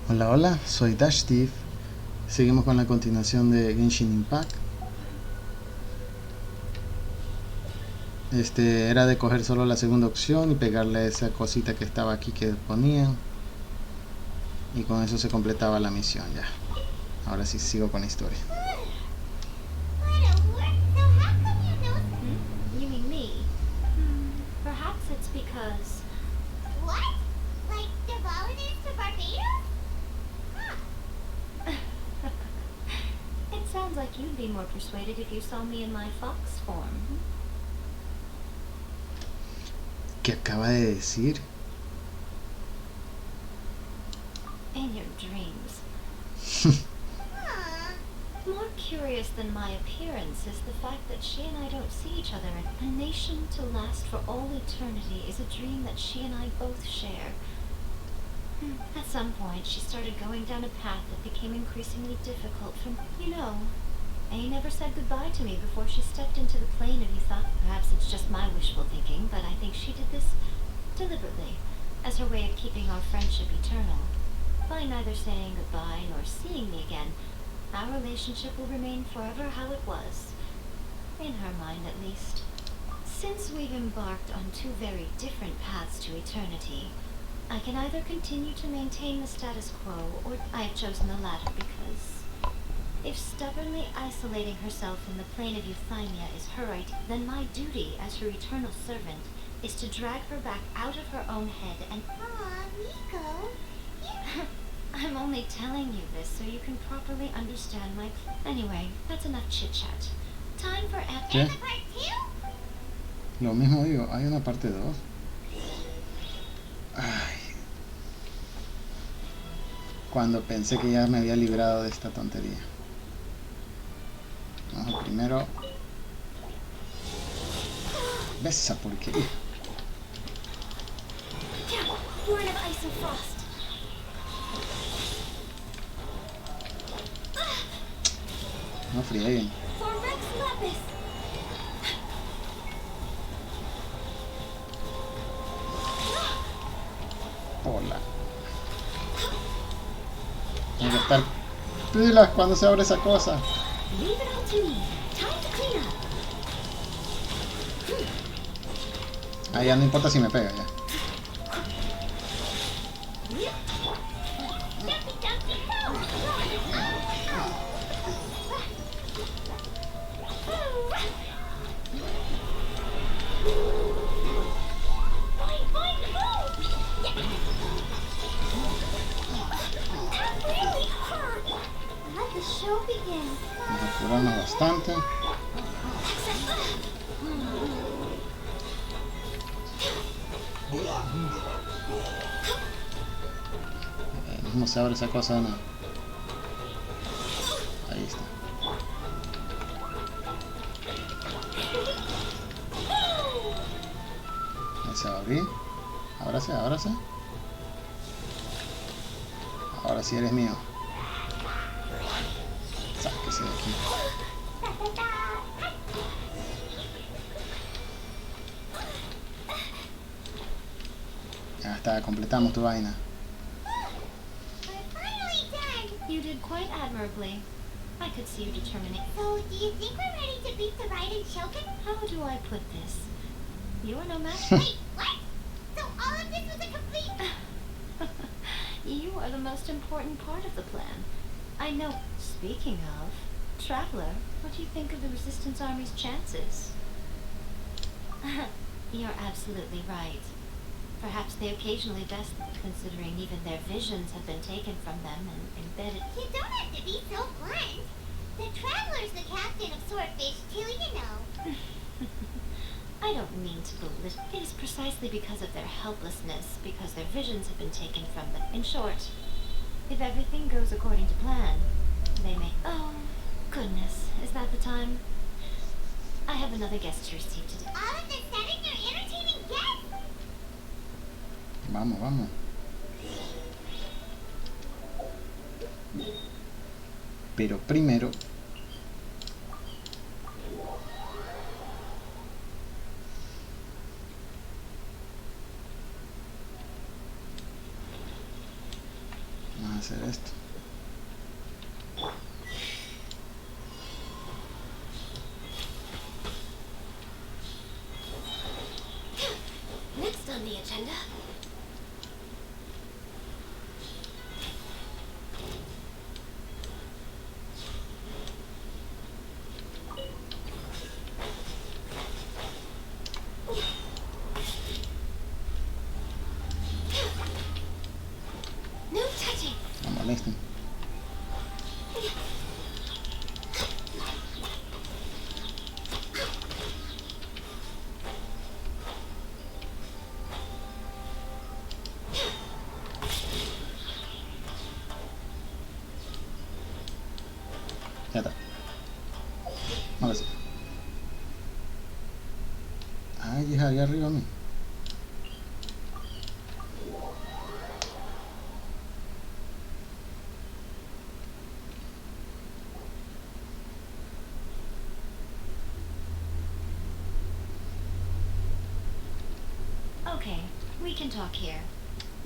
Hola, hola, soy Dash Steve. Seguimos con la continuación de Genshin Impact. Era de coger solo la segunda opción y pegarle esa cosita que estaba aquí que ponían. Y con eso se completaba la misión ya. Ahora sí sigo con la historia. You mean me? Perhaps it's because... What? Like the volunteers to Barbados? Huh. It sounds like you'd be more persuaded if you saw me in my fox form. ¿Qué acaba de decir? In your dreams. Huh. More curious than my appearance is the fact that she and I don't see each other. A nation to last for all eternity is a dream that she and I both share. At some point, she started going down a path that became increasingly difficult from... You know, A never said goodbye to me before she stepped into the plane of you thought. Perhaps it's just my wishful thinking, but I think she did this deliberately, as her way of keeping our friendship eternal. By neither saying goodbye nor seeing me again, our relationship will remain forever how it was. In her mind, at least. Since we've embarked on two very different paths to eternity, I can either continue to maintain the status quo, or I have chosen the latter because if stubbornly isolating herself in the plane of Euthymia is her right, then my duty as her eternal servant is to drag her back out of her own head and... Aw, Nico. I'm only telling you this so you can properly understand my... Anyway, that's enough chit-chat. Time for ¿Qué? There's a part two? Lo mismo digo, hay una parte 2. Ay. Cuando pensé que ya me había librado de esta tontería. Vamos primero. ¿Ves esa porquería? Born of ice and frost. No frieguen. For Rex Lapis. Hola. Tengo que estar pilas cuando se abre esa cosa. Leave it all to me. Time to clean up. Ah, ya no importa si me pega ya. Jumpy, jumpy, Boing, boing, move! That really hurt! Let the show begin. Vamos a apurarnos bastante. Mismo se abre esa cosa, ¿no? Ahí está. Ahí se va a abrir. Ahora sí, ahora sí. Ahora sí eres mío. Sáquese de aquí. Ya está, completamos tu vaina. We're finally done! You did quite admirably. I could see your determination. So, do you think we're ready to beat the Raiden Shogun? How do I put this? You are no match. Wait, what? So all of this was a complete... You are the most important part of the plan. I know. Speaking of, Traveler, what do you think of the Resistance Army's chances? You're absolutely right. Perhaps they occasionally best, considering even their visions have been taken from them and embedded. You don't have to be so blunt. The Traveler's the captain of Swordfish too, you know. I don't mean to belittle. It is precisely because of their helplessness, because their visions have been taken from them. In short, if everything goes according to plan, they may... Oh, goodness. Is that the time? I have another guest to receive today. All of the sudden you're entertaining guests? Vamos, vamos. Pero primero... a hacer esto. Next on the agenda. No touching. No molesten. Ya está. Ahora sí. Ay, hija, allá arriba a mí. Okay, we can talk here.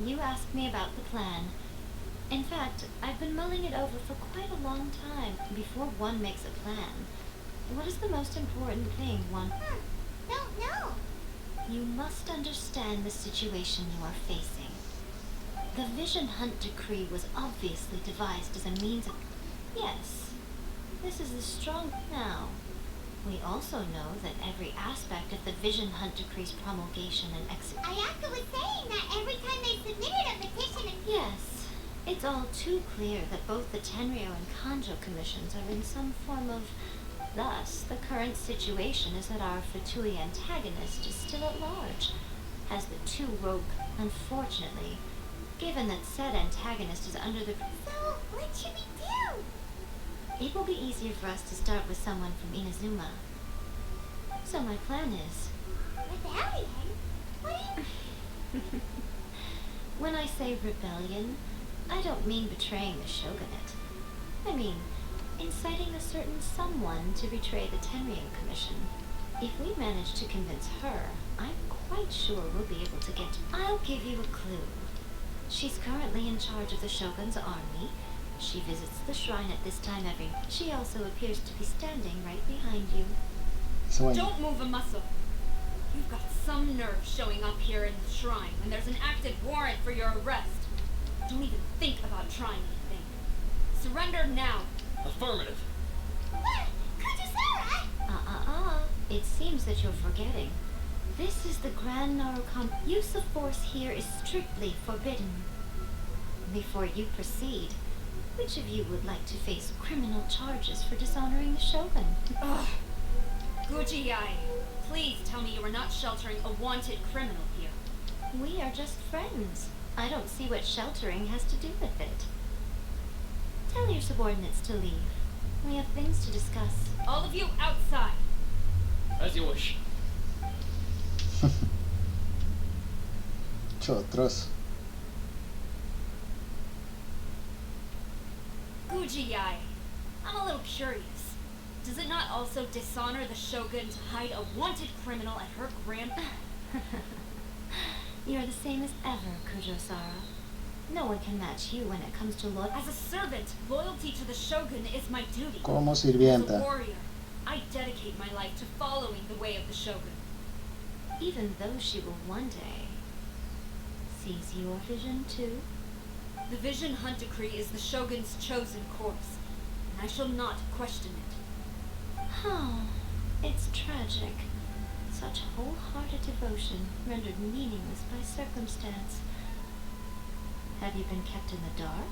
You asked me about the plan. In fact, I've been mulling it over for quite a long time. Before one makes a plan, what is the most important thing one... Don't know. You must understand the situation you are facing. The Vision Hunt Decree was obviously devised as a means of... Yes, this is a strong... Now, we also know that every aspect of the Vision Hunt Decree's promulgation and execution... Ayaka was saying that every time they submitted a petition... Yes, it's all too clear that both the Tenryo and Kanjo commissions are in some form of... Thus, the current situation is that our Fatui antagonist is still at large, as the two rogue... Unfortunately, given that said antagonist is under the... So, what should we do? It will be easier for us to start with someone from Inazuma. So my plan is... Rebellion? What do you... When I say rebellion, I don't mean betraying the shogunate. I mean, inciting a certain someone to betray the Tenryo Commission. If we manage to convince her, I'm quite sure we'll be able to get... I'll give you a clue. She's currently in charge of the Shogun's army. She visits the shrine at this time every... She also appears to be standing right behind you. So I... Don't move a muscle. You've got some nerve showing up here in the shrine when there's an active warrant for your arrest. Don't even think about trying anything. Surrender now. Affirmative. Kujusara! It seems that you're forgetting. This is the Grand Narukam. Use of force here is strictly forbidden. Before you proceed, which of you would like to face criminal charges for dishonoring the Shogun? Ugh. Gujiyai, please tell me you are not sheltering a wanted criminal here. We are just friends. I don't see what sheltering has to do with it. Tell your subordinates to leave. We have things to discuss. All of you outside. As you wish. Chotros. Gujiyai, I'm a little curious. Does it not also dishonor the Shogun to hide a wanted criminal at her grand... You're the same as ever, Kujosara. No one can match you when it comes to As a servant, loyalty to the Shogun is my duty. Como As a sirvienta. warrior, I dedicate my life to following the way of the Shogun. Even though she will one day seize your vision too. The Vision Hunt Decree is the Shogun's chosen course, and I shall not question it. Oh, it's tragic. Such wholehearted devotion rendered meaningless by circumstance. Have you been kept in the dark?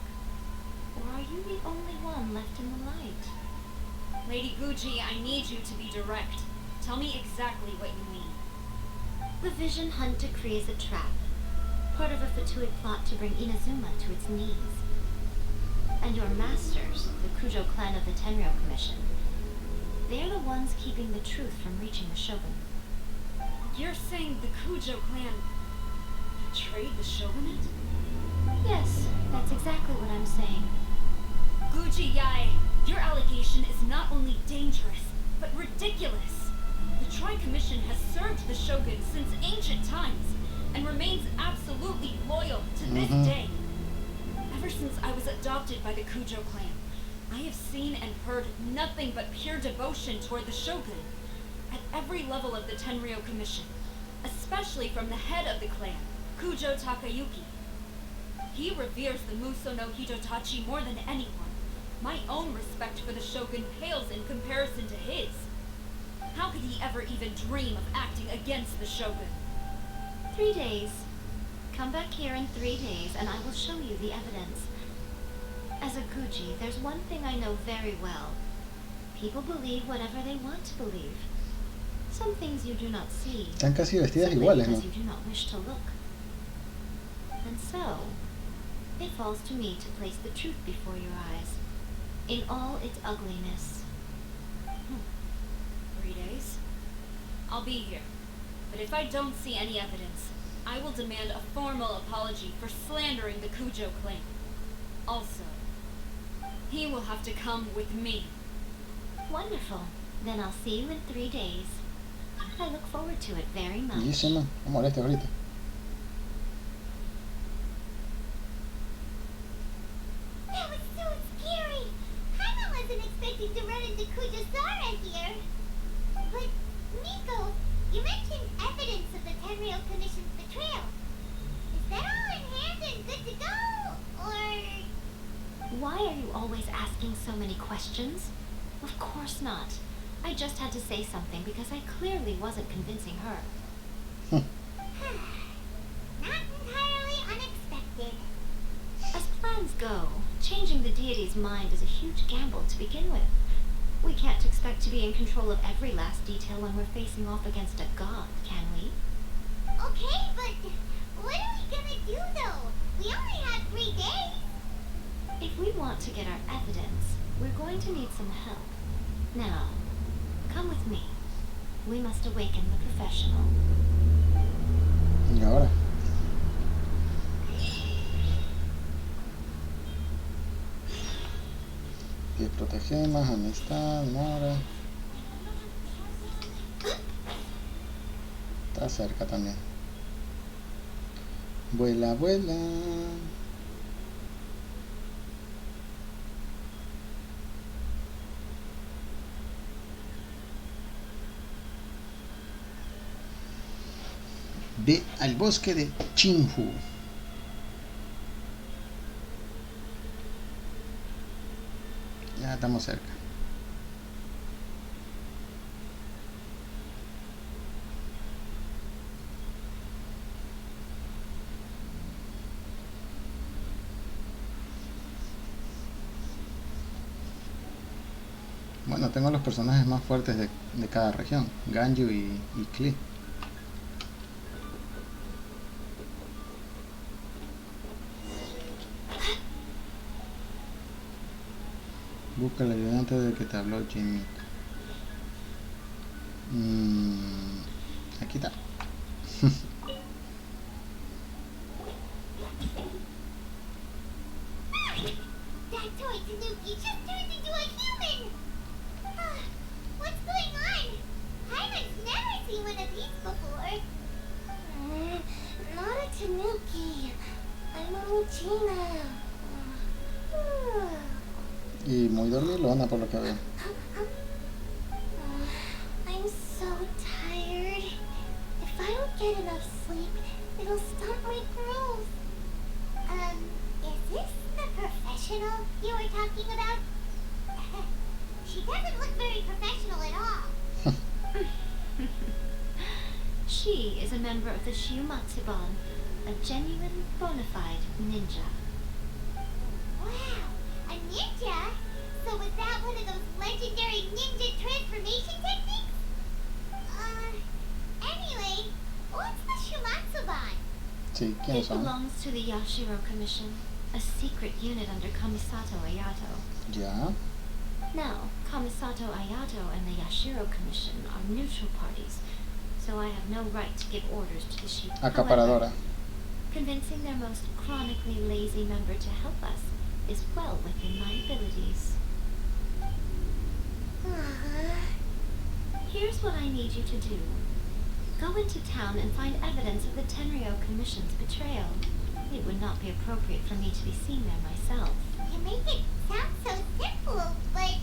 Or are you the only one left in the light? Lady Guji, I need you to be direct. Tell me exactly what you mean. The Vision Hunt Decree is a trap. Part of a Fatui plot to bring Inazuma to its knees. And your masters, the Kujo clan of the Tenryo Commission, they're the ones keeping the truth from reaching the Shogun. You're saying the Kujo clan betrayed the Shogunate? Yes, that's exactly what I'm saying. Guji Yai, your allegation is not only dangerous, but ridiculous. The Tri-Commission has served the Shogun since ancient times, and remains absolutely loyal to this day. Ever since I was a adopted by the Kujo clan. I have seen and heard nothing but pure devotion toward the shogun. At every level of the Tenryou Commission, especially from the head of the clan, Kujo Takayuki. He reveres the Muso no Hitotachi more than anyone. My own respect for the shogun pales in comparison to his. How could he ever even dream of acting against the shogun? 3 days. Come back here in 3 days and I will show you the evidence. As a Kuji, there's one thing I know very well. People believe whatever they want to believe. Some things you do not see. Están casi vestidas Simply iguales, because ¿no? you do not wish to look. And so, it falls to me to place the truth before your eyes, in all its ugliness. 3 days? I'll be here. But if I don't see any evidence, I will demand a formal apology for slandering the Kujo clan. Also, he will have to come with me. Wonderful. Then I'll see you in 3 days. I look forward to it very much. Bellísima. No molestes ahorita. That was so scary. Paimon wasn't expecting to run into Kujasara here. But, Miko, you mentioned evidence of the Tenryou Commission's betrayal. Is that all in hand and good to go? Or... Why are you always asking so many questions? Of course not. I just had to say something because I clearly wasn't convincing her. Not entirely unexpected. As plans go, changing the deity's mind is a huge gamble to begin with. We can't expect to be in control of every last detail when we're facing off against a god, can we? Okay, but what are we gonna do though? We only have 3 days. If we want to get our evidence, we're going to need some help. Now, come with me. We must awaken the professional. Y ahora. Que protegemos, amistad, mora. Está cerca también. Vuela, vuela. Ve al bosque de Chinju. Ya estamos cerca. Bueno, tengo los personajes más fuertes de cada región, Ganyu y Klee. Busca el ayudante del que te habló Jimmy. Aquí está. That toy Tanuki just turned into a human! What's going on? Paimon's never seen one of these before. Not a Tanuki. I'm a Regina. Y muy dormilona por lo que veo. I'm so tired. If I don't get enough sleep, it'll stunt my growth. Is this the professional you were talking about? She doesn't look very professional at all. She is a member of the Shiumatsuban, a genuine, bona fide ninja. Wow, a ninja? So was that one of those legendary ninja transformation techniques? Anyway, what's the Shiumatsuban? Sí, ¿quiénes It son? belongs to the Yashiro Commission, a secret unit under Kamisato Ayato. Ya. Now, Kamisato Ayato and the Yashiro Commission are neutral parties, so I have no right to give orders to the sheep. Acaparadora. However, convincing their most chronically lazy member to help us is well within my abilities. Here's what I need you to do. Go into town and find evidence of the Tenryou Commission's betrayal. It would not be appropriate for me to be seen there myself. You make it sound so simple, but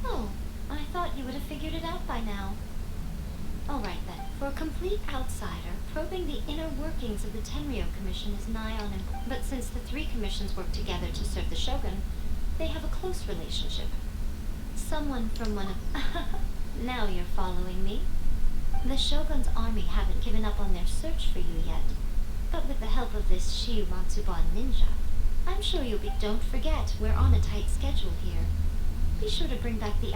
Oh, I thought you would have figured it out by now. Alright then, for a complete outsider, probing the inner workings of the Tenryou Commission is nigh on impossible. But since the three commissions work together to serve the Shogun, they have a close relationship. Someone from one of... Now you're following me. The Shogun's army haven't given up on their search for you yet. But with the help of this Shiu Matsuban ninja, I'm sure you'll be... Don't forget, we're on a tight schedule here. Be sure to bring back the...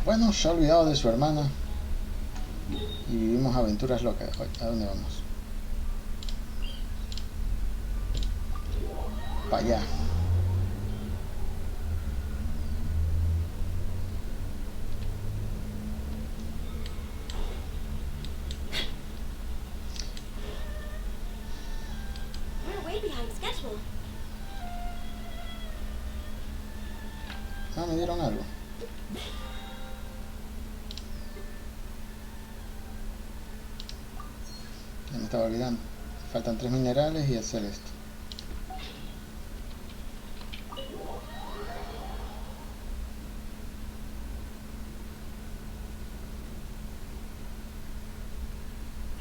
Bueno, se ha olvidado de su hermana. Y vivimos aventuras locas. ¿A dónde vamos? Para allá. We're way behind schedule. Ah, me dieron algo. Ya me estaba olvidando. Faltan 3 minerales y hacer esto.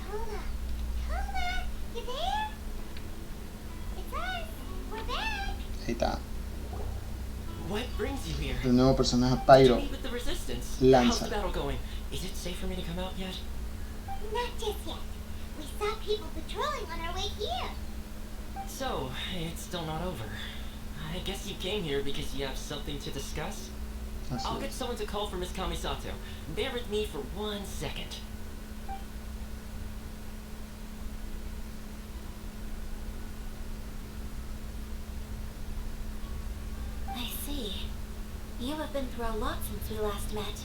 Toma, you there? It's us. We're back. Ahí está. What brings you here? El nuevo personaje To Pyro. meet with the resistance. Lanza. How's the battle going? Is it safe for me to come out yet? Not just yet. We saw people patrolling on our way here. So, it's still not over. I guess you came here because you have something to discuss? Así I'll get es. someone to call for Miss Kamisato. Bear with me for 1 second. I see. You have been through a lot since we last met.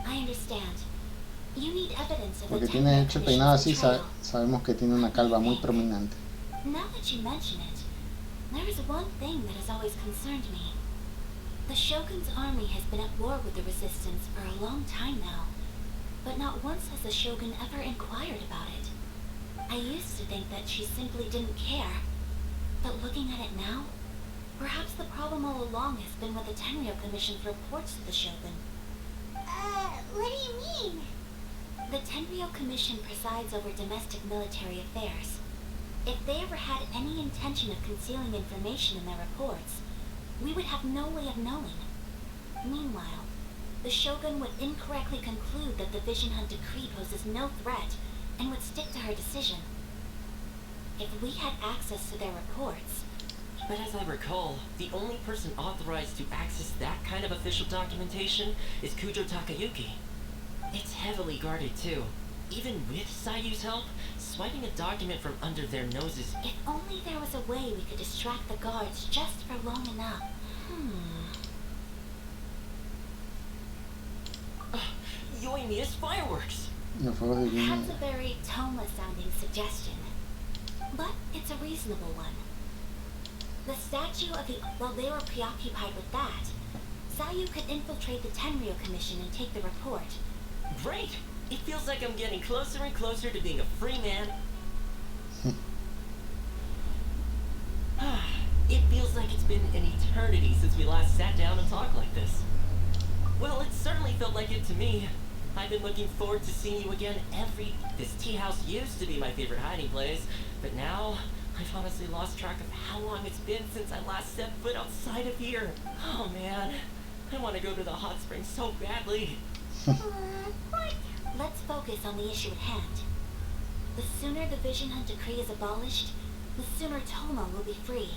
I understand. You need evidence of the Porque tiene Tenryou hecho el peinado así, Commission's betrayal. sabemos que tiene una calva muy prominente. Now that you mention it, there is one thing that has always concerned me. The Shogun's army has been at war with the resistance for a long time now, but not once has the Shogun ever inquired about it. I used to think that she simply didn't care, but looking at it now, perhaps the problem all along has been with the Tenryou Commission's reports to the Shogun. What do you mean? The Tenryou Commission presides over domestic military affairs. If they ever had any intention of concealing information in their reports, we would have no way of knowing. Meanwhile, the Shogun would incorrectly conclude that the Vision Hunt decree poses no threat and would stick to her decision. If we had access to their reports... But as I recall, the only person authorized to access that kind of official documentation is Kujo Takayuki. It's heavily guarded too. Even with Sayu's help, swiping a document from under their noses... If only there was a way we could distract the guards just for long enough. Yoimiya's fireworks! Los fuegos de That's Yumi. a very Toma-sounding suggestion, but it's a reasonable one. The statue of the... While they were preoccupied with that, Sayu could infiltrate the Tenryou Commission and take the report. Great! It feels like I'm getting closer and closer to being a free man. It feels like it's been an eternity since we last sat down and talked like this. Well, it certainly felt like it to me. I've been looking forward to seeing you again This tea house used to be my favorite hiding place, but now I've honestly lost track of how long it's been since I last set foot outside of here. Oh man, I want to go to the hot springs so badly. Let's focus on the issue at hand. The sooner the Vision Hunt decree is abolished, the sooner Toma will be free.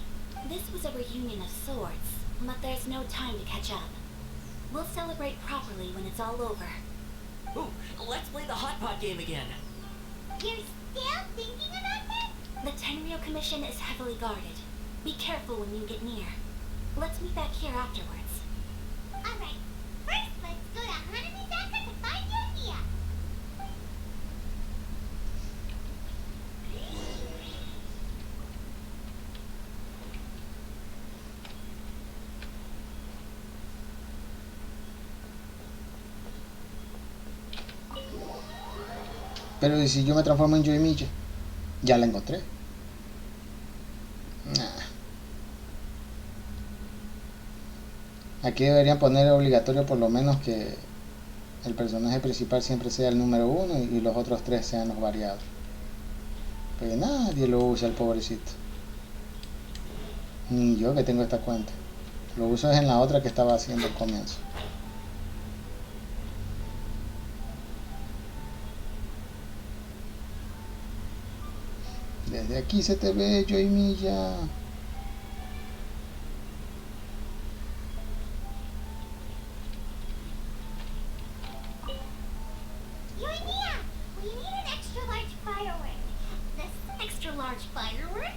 This was a reunion of sorts, but there's no time to catch up. We'll celebrate properly when it's all over. Ooh, let's play the hot pot game again. You're still thinking about this? The Tenryou Commission is heavily guarded. Be careful when you get near. Let's meet back here afterwards. Alright, first let's go to Hanamizaka to find Yoimiya. Pero ¿y si yo me transformo en Yoimiya? Ya la encontré. Nah. Aquí deberían poner obligatorio por lo menos que el personaje principal siempre sea el número 1 y los otros 3 sean los variados. Pero nadie lo usa, el pobrecito. Ni yo que tengo esta cuenta. Lo uso es en la otra que estaba haciendo al comienzo. Desde aquí se te ve, Yoimiya. Yoimiya, we need an extra large firework. This extra large firework?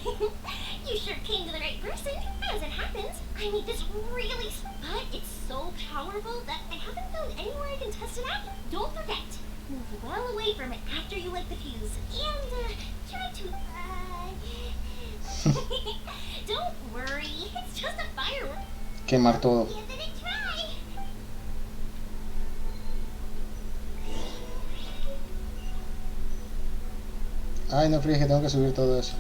You sure came to the right person. As it happens, I need this really, but it's so powerful that I haven't found anywhere I can test it out. Don't forget, move well away from it after you light the fuse, and try to. Don't worry, it's just a firework. Quemar todo. Give it a try. Ay, no fríes que tengo que subir todo eso.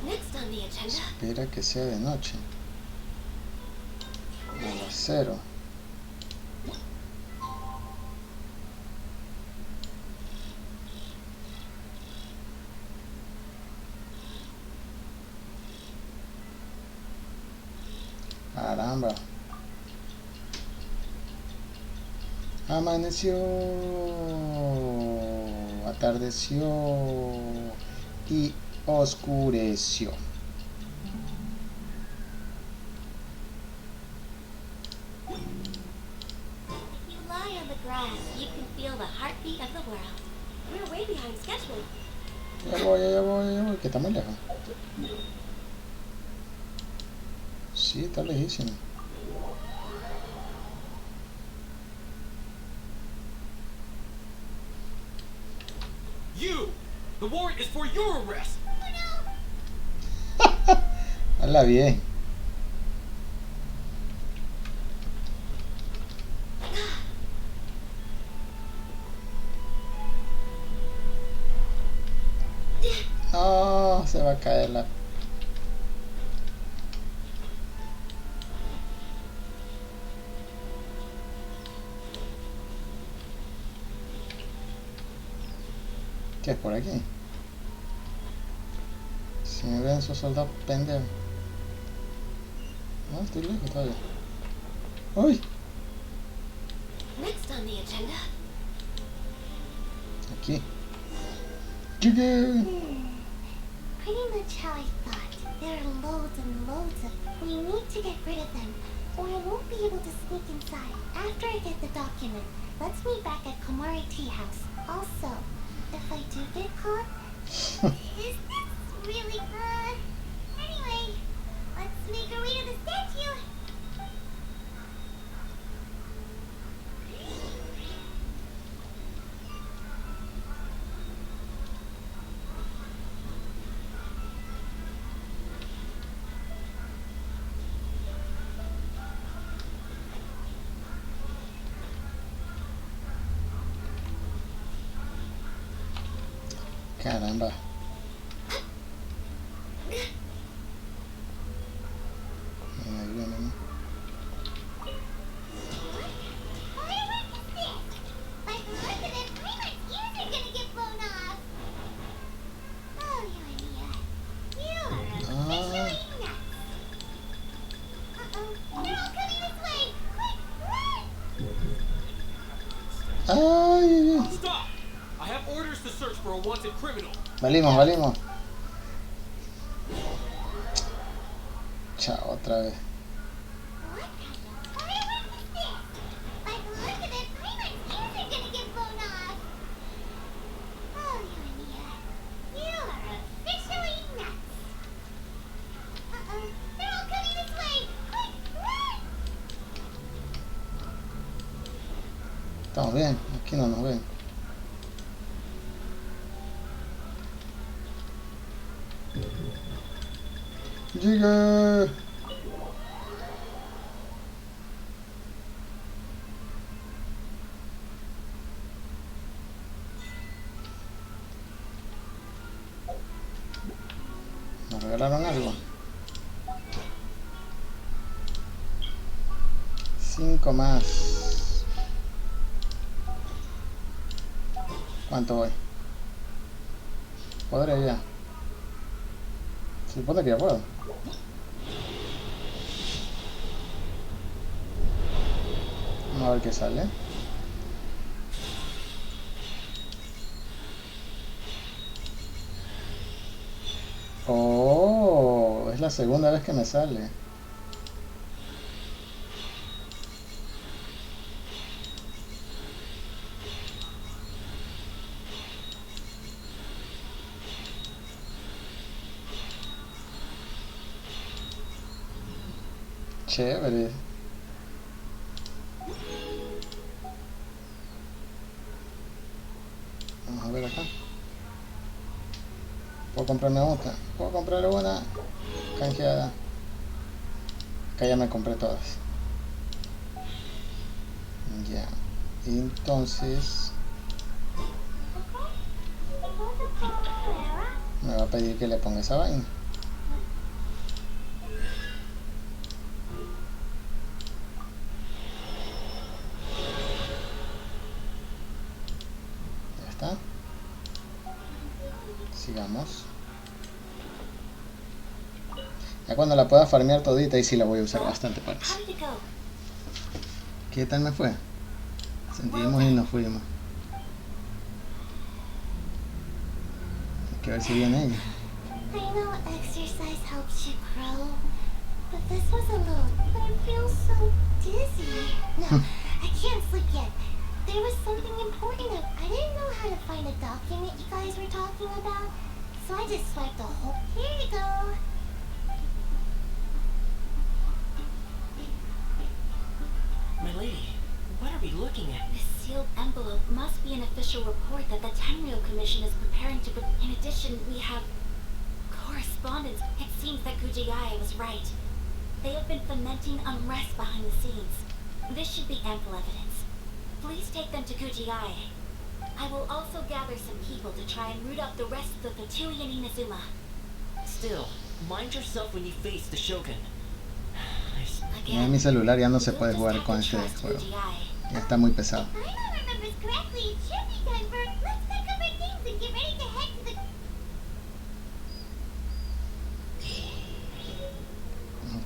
Next on the agenda. Espera que sea de noche. A las 0. Caramba. Amaneció. Atardeció. Y oscureció. If you lie on the grass, you can feel the heartbeat of the world. We're way behind schedule. Ya voy, que está muy lejos. Sí, está lejísimo. You! The warrant is for your arrest! Habla bien. No, se va a caer la... ¿Qué es por aquí? Si me ven esos soldados pendejos. No, estoy lejos todavía. ¡Uy! Next on the agenda. Aquí. Llegué. Pretty much how I thought. There are loads and loads of. We need to get rid of them, or I won't be able to sneak inside. After I get the document, let's meet back at Komori Tea House. Also, if I do get caught, is this really good? Anyway, let's make our way to the statue. Caramba. Ahí viene, ¿no? Firework is this? By the look of it, my ears are gonna get blown off. Oh, Yoimiya, you are officially nuts. Uh-oh, they're all coming this way. Quick, run! ¡Ay! Stop! I have orders to search for a wanted criminal. Valimos. Chao, otra vez. What kind of firework is this? By the look of it, my ears are gonna get blown off. Oh, Yoimiya, you are officially nuts. Uh-oh, they're all coming this way. Quick, run! Estamos bien, aquí no nos ven. Llegué. ¿Nos regalaron algo? 5 más. ¿Cuánto voy? ¿Podré ya? Se supone que ya puedo. Vamos a ver qué sale. Oh, es la segunda vez que me sale. Chévere. Vamos a ver acá. ¿Puedo comprarme otra? ¿Puedo comprarle una? Canjeada. Acá ya me compré todas. Ya. Entonces me va a pedir que le ponga esa vaina. Ya está. Sigamos. Ya cuando la pueda farmear todita, y sí la voy a usar bastante, parece. How did it go? ¿Qué tal me fue? Sentimos y nos fuimos. Hay que ver si viene ella. I know exercise helps you grow, but this was a little... I feel so dizzy. No, I can't sleep yet. There was something important. I didn't know how to find a document you guys were talking about, so I just swiped the whole... Here you go. My lady, what are we looking at? This sealed envelope must be an official report that the Tenryou Commission is preparing to... In addition, we have correspondence. It seems that Kujiai was right. They have been fomenting unrest behind the scenes. This should be ample evidence. Please take them to Kujiai. I will also gather some people to try and root out the rest of the Fatui and Inazuma. Still, mind yourself when you face the Shogun. En mi celular ya no se puede jugar con este juego. Ya está muy pesado. If I remember correctly, it should be time for... Let's pack up our things and get ready to head to the...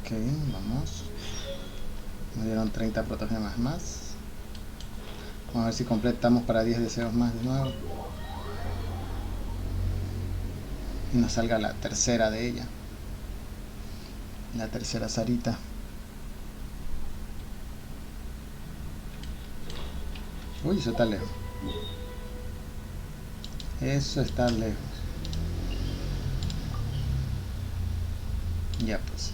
Ok, vamos. Me dieron 30 protogemas más. Vamos a ver si completamos para 10 deseos más de nuevo. Y nos salga la tercera de ella. La tercera Sarita. Uy, eso está lejos. Eso está lejos. Ya pues.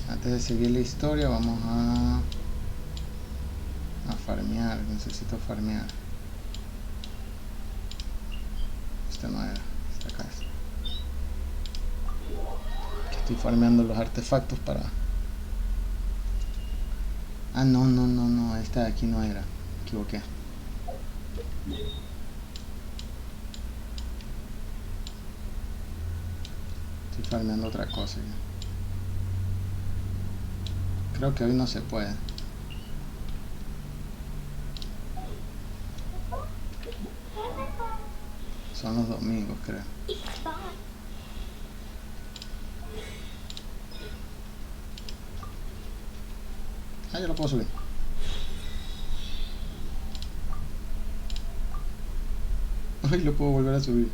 Antes de seguir la historia vamos a farmear. Necesito farmear. Esta no era. Esta acá es. Estoy farmeando los artefactos para... Ah, no. Esta de aquí no era. Me equivoqué. Estoy farmeando otra cosa ya. Creo que hoy no se puede. Son los domingos, creo. Ah, ya lo puedo subir. Ay, lo puedo volver a subir.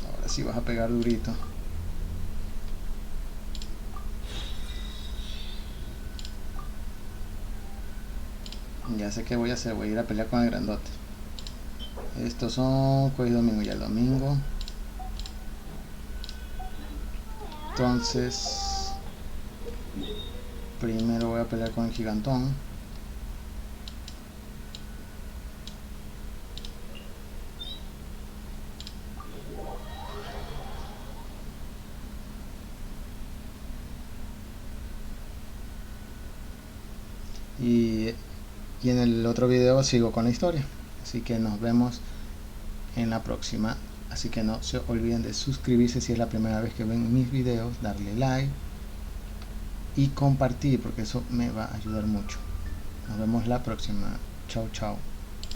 Ahora sí vas a pegar durito. Ya sé qué voy a hacer, voy a ir a pelear con el grandote. Estos son jueves y domingo, ya el domingo. Entonces, primero voy a pelear con el gigantón. y en el otro video sigo con la historia. Así que nos vemos en la próxima. Así que no se olviden de suscribirse si es la primera vez que ven mis videos, darle like y compartir, porque eso me va a ayudar mucho. Nos vemos la próxima. Chao, chao.